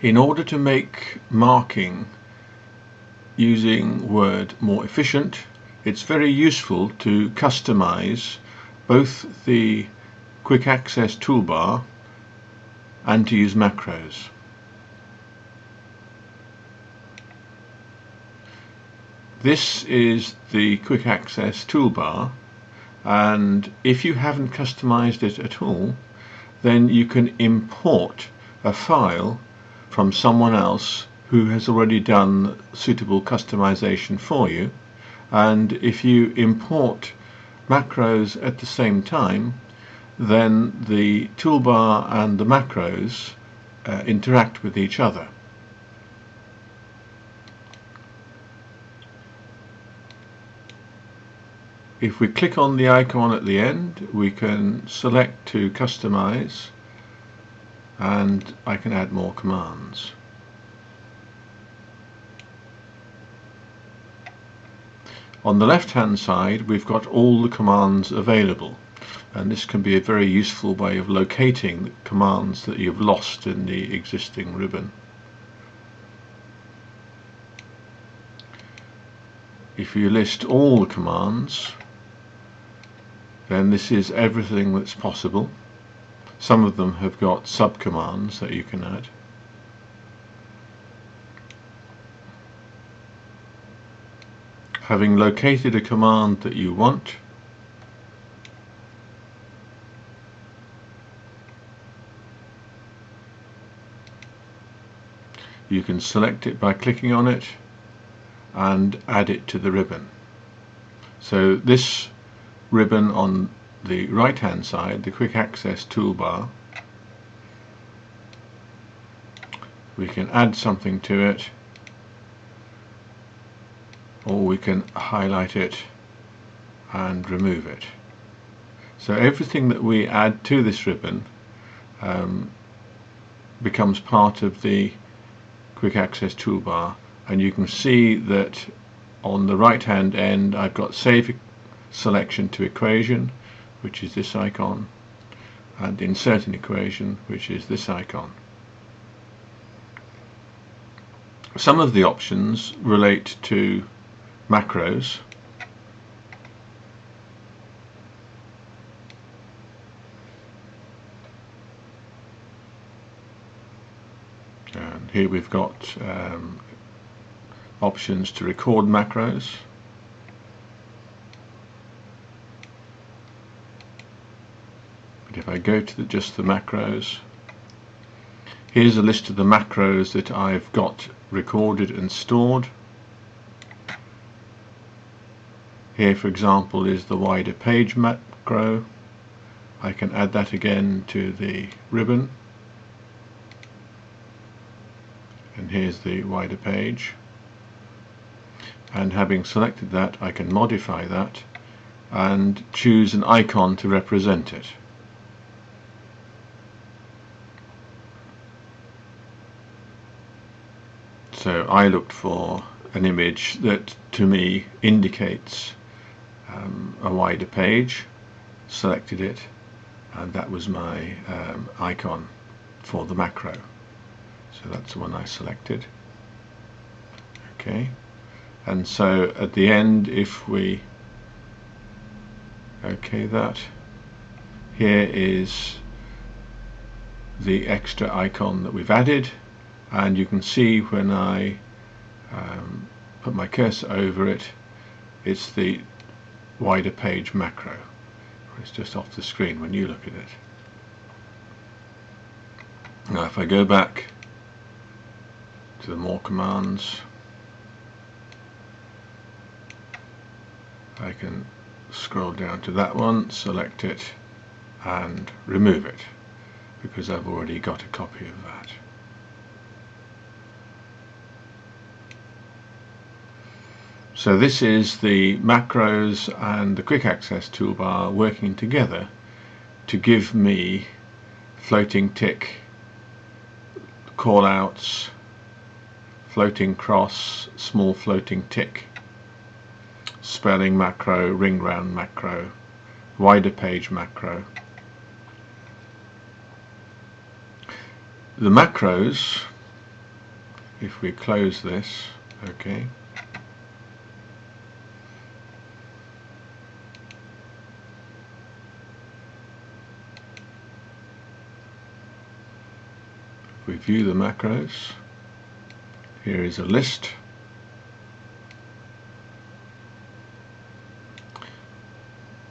In order to make marking using Word more efficient, it's very useful to customize both the quick access toolbar and to use macros. This is the quick access toolbar, and if you haven't customized it at all, then you can import a file from someone else who has already done suitable customization for you. And if you import macros at the same time, then the toolbar and the macros interact with each other. If we click on the icon at the end, we can select to customize, and I can add more commands. On the left hand side, we've got all the commands available, and this can be a very useful way of locating the commands that you've lost in the existing ribbon. If you list all the commands, then this is everything that's possible. Some of them have got sub-commands that you can add. Having located a command that you want, you can select it by clicking on it and add it to the ribbon. So this ribbon on the right hand side, the quick access toolbar, we can add something to it, or we can highlight it and remove it. So everything that we add to this ribbon becomes part of the quick access toolbar, and you can see that on the right hand end I've got save selection to equation, which is this icon, and insert an equation, which is this icon. Some of the options relate to macros. And here we've got options to record macros. But if I go to just the macros, here's a list of the macros that I've got recorded and stored. Here, for example, is the wider page macro. I can add that again to the ribbon. And here's the wider page. And having selected that, I can modify that and choose an icon to represent it. So I looked for an image that to me indicates a wider page, selected it, and that was my icon for the macro. So that's the one I selected. Okay, and so at the end, if we OK that, here is the extra icon that we've added, and you can see when I put my cursor over it, it's the wider page macro. It's just off the screen when you look at it. Now if I go back to the more commands, I can scroll down to that one, select it and remove it, because I've already got a copy of that. So this is the macros and the quick access toolbar working together to give me floating tick, callouts, floating cross, small floating tick, spelling macro, ring round macro, wider page macro. the macros, if we close this, okay, if we view the macros, here is a list.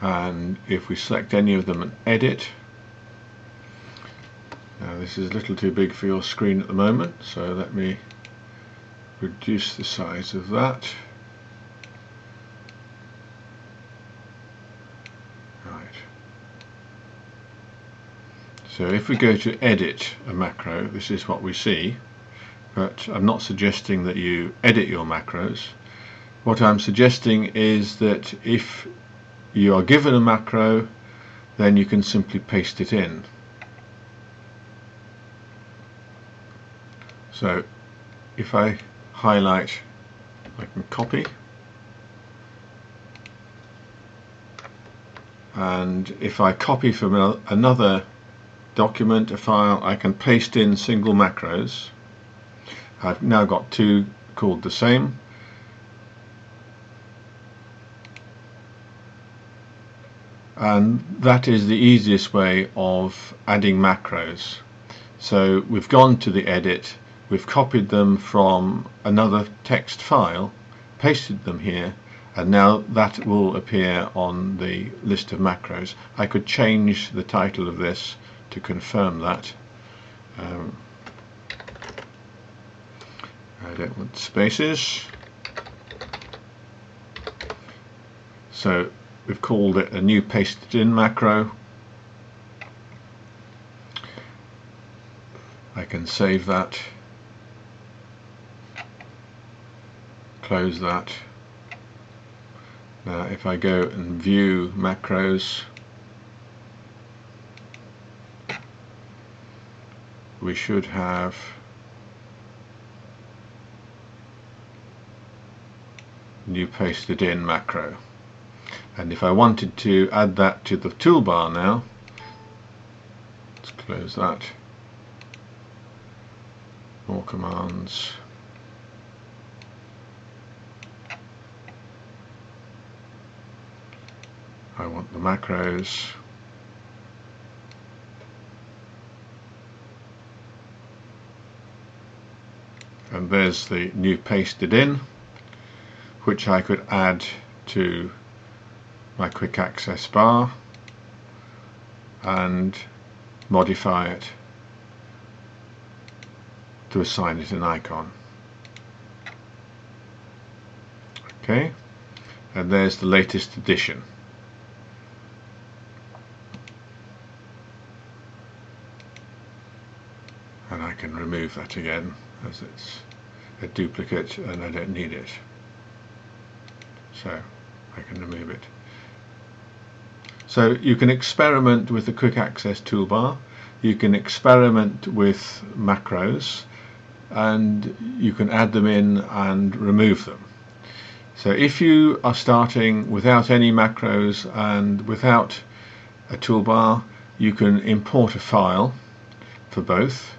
And if we select any of them and edit, now this is a little too big for your screen at the moment, so let me reduce the size of that. Right. So if we go to edit a macro, this is what we see, but I'm not suggesting that you edit your macros. What I'm suggesting is that if you are given a macro, then you can simply paste it in. So if I highlight, I can copy, and if I copy from another document, a file, I can paste in single macros. I've now got two called the same. And that is the easiest way of adding macros. So we've gone to the edit, we've copied them from another text file, pasted them here, and now that will appear on the list of macros. I could change the title of this to confirm that. I don't want spaces. So we've called it a new pasted in macro. I can save that, close that. Now if I go and view macros, we should have new pasted in macro. And if I wanted to add that to the toolbar now, let's close that. More commands. I want the macros. And there's the new pasted in, which I could add to my quick access bar and modify it to assign it an icon. Okay, and there's the latest edition. And I can remove that again as it's a duplicate and I don't need it. So I can remove it. So you can experiment with the quick access toolbar, you can experiment with macros, and you can add them in and remove them. So if you are starting without any macros and without a toolbar, you can import a file for both.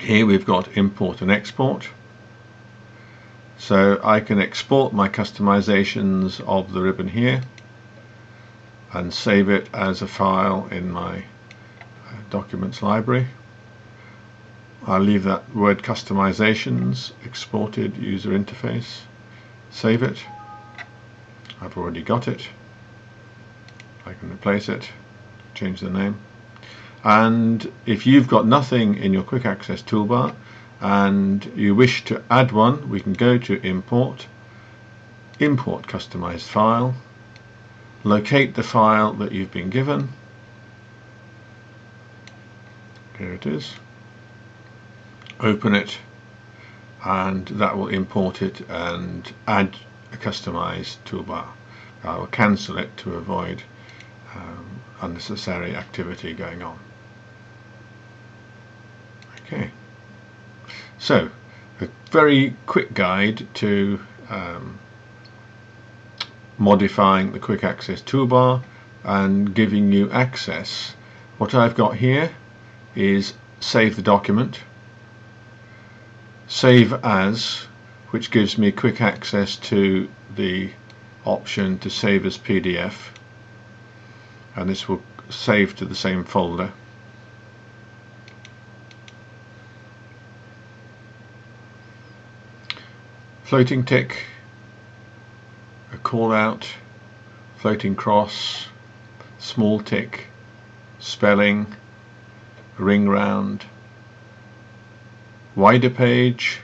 Here we've got import and export. So I can export my customizations of the ribbon here and save it as a file in my documents library. I'll leave that word customizations, exported user interface, save it. I've already got it. I can replace it, change the name. And if you've got nothing in your quick access toolbar and you wish to add one, we can go to import, import customized file, locate the file that you've been given. Here it is. Open it, and that will import it and add a customized toolbar. I will cancel it to avoid unnecessary activity going on. Okay, so a very quick guide to modifying the quick access toolbar and giving you access. What I've got here is save the document, save as, which gives me quick access to the option to save as PDF, and this will save to the same folder. Floating tick, a call out, floating cross, small tick, spelling, ring round, wider page,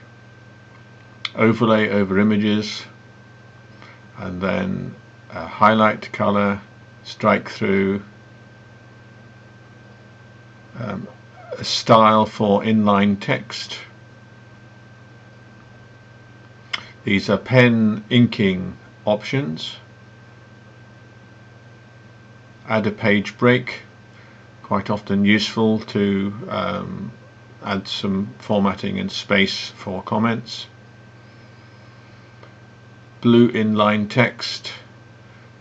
overlay over images, and then a highlight color, strike through, a style for inline text. These are pen inking options. Add a page break, quite often useful to add some formatting and space for comments. Blue inline text,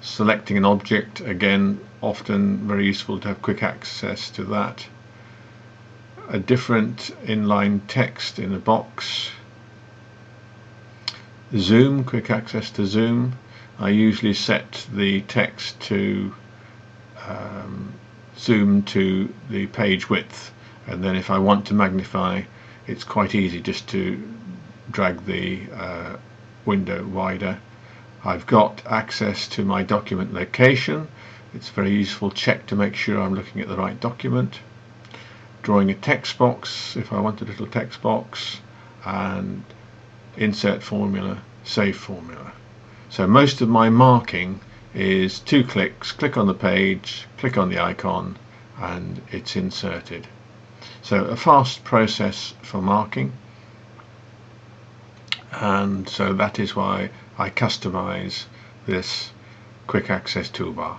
selecting an object, again often very useful to have quick access to that. A different inline text in a box. Zoom, quick access to zoom. I usually set the text to zoom to the page width, and then if I want to magnify, it's quite easy just to drag the window wider. I've got access to my document location. It's very useful check to make sure I'm looking at the right document. Drawing a text box if I want a little text box, and insert formula, save formula. So most of my marking is 2 clicks, click on the page, click on the icon, and it's inserted. So a fast process for marking, and so that is why I customize this quick access toolbar.